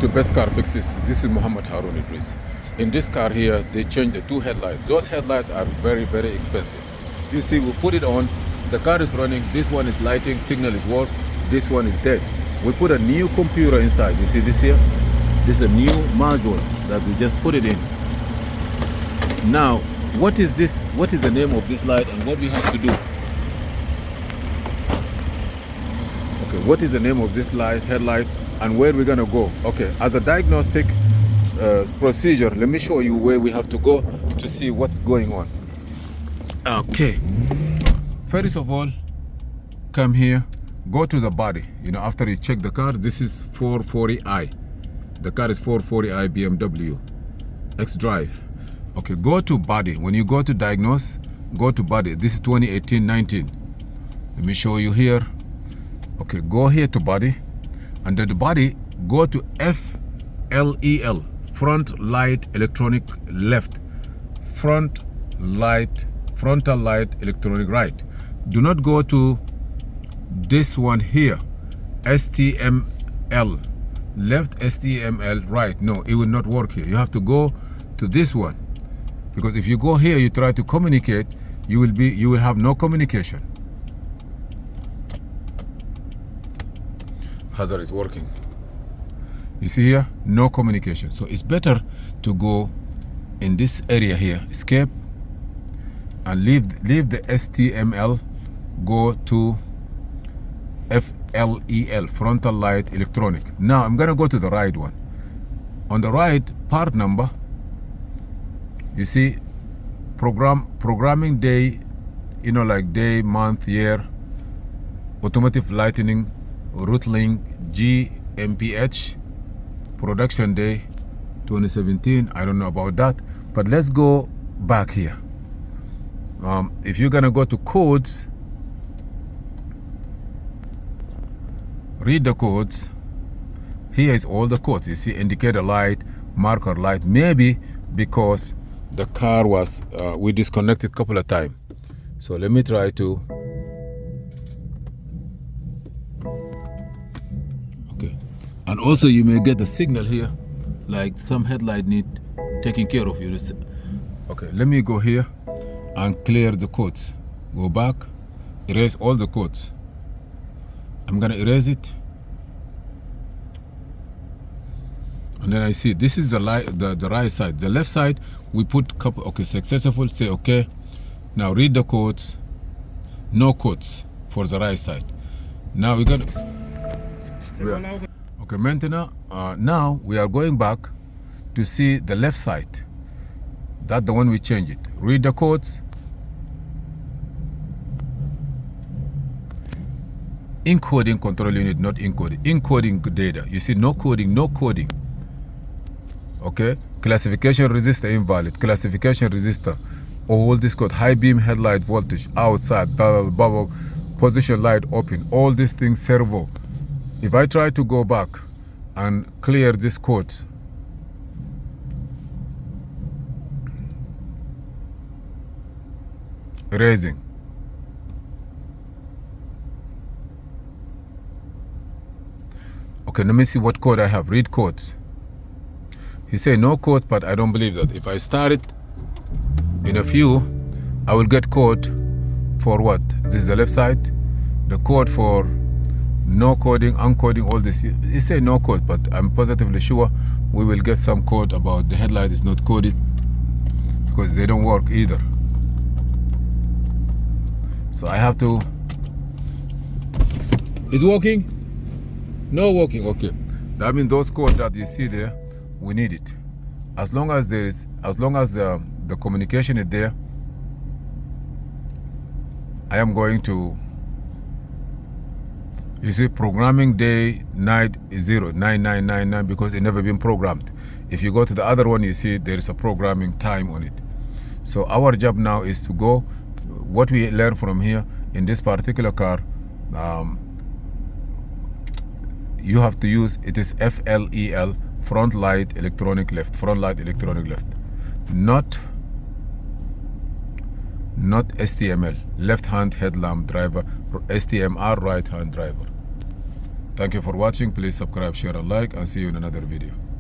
to Best Car Fixes. This is Muhammad Harun Idris. In this car here, they changed the two headlights. Those headlights are very, very expensive. You see, we put it on, the car is running, this one is lighting, signal is work, this one is dead. We put a new computer inside. You see this here? This is a new module that we just put it in. Now, what is this? What is the name of this light and what we have to do? Okay, what is the name of this light, headlight, and where we're gonna go? Okay, as a diagnostic procedure, let me show you where we have to go to see what's going on. Okay, first of all, come here, go to the body. You know, after you check the car, this is 440i. The car is 440i BMW Xdrive. Okay, go to body. When you go to diagnose, go to body. This is 2018-19. Let me show you here. Okay, go here to body. Under the body, go to FLEL, front light electronic left, frontal light electronic right. Do not go to this one here, STML, left STML right. No, it will not work here. You have to go to this one, because if you go here, you try to communicate, you will have no communication. Hazard is working. You see here, no communication. So it's better to go in this area here, escape, and leave the STML, go to FLEL, frontal light electronic. Now I'm gonna go to the right one. On the right, part number, you see programming day, you know, like day, month, year, automotive lighting, routling, GmbH, production day 2017. I don't know about that, but let's go back here. If you're gonna go to codes, read the codes. Here is all the codes. You see indicator light, marker light, maybe because the car was we disconnected a couple of times. So let me try to, okay. And also you may get a signal here, like some headlight need taking care of you. Okay, let me go here and clear the codes. Go back, erase all the codes. I'm gonna erase it. And then I see this is the right side. The left side, we put couple, okay, successful, say okay. Now read the codes, no codes for the right side. Now we're gonna, okay, maintenance. Now we are going back to see the left side. That's the one we change it. Read the codes. Encoding control unit, not encoding. Encoding data. You see, no coding, no coding. Okay. Classification resistor invalid. Classification resistor. All this code. High beam headlight voltage outside. Blah, blah, blah, blah. Position light open. All these things servo. If I try to go back and clear this code, erasing. Okay, let me see what code I have. Read codes. He said no code, but I don't believe that. If I start it in a few, I will get code for what? This is the left side. The code for no coding, uncoding, all this. He said no code, but I'm positively sure we will get some code about the headlight is not coded, because they don't work either. So I have to. Is working? No working. Okay. That means those codes that you see there, we need it. As long as there is, as long as the communication is there, I am going to. You see, programming day night is 09999 because it never been programmed. If you go to the other one, you see there is a programming time on it. So our job now is to go. What we learn from here in this particular car, you have to use, it is FLEL, front light electronic left, front light electronic left, not STML, left hand headlamp driver, STMR right hand driver. Thank you for watching. Please subscribe, share, and like, and see you in another video.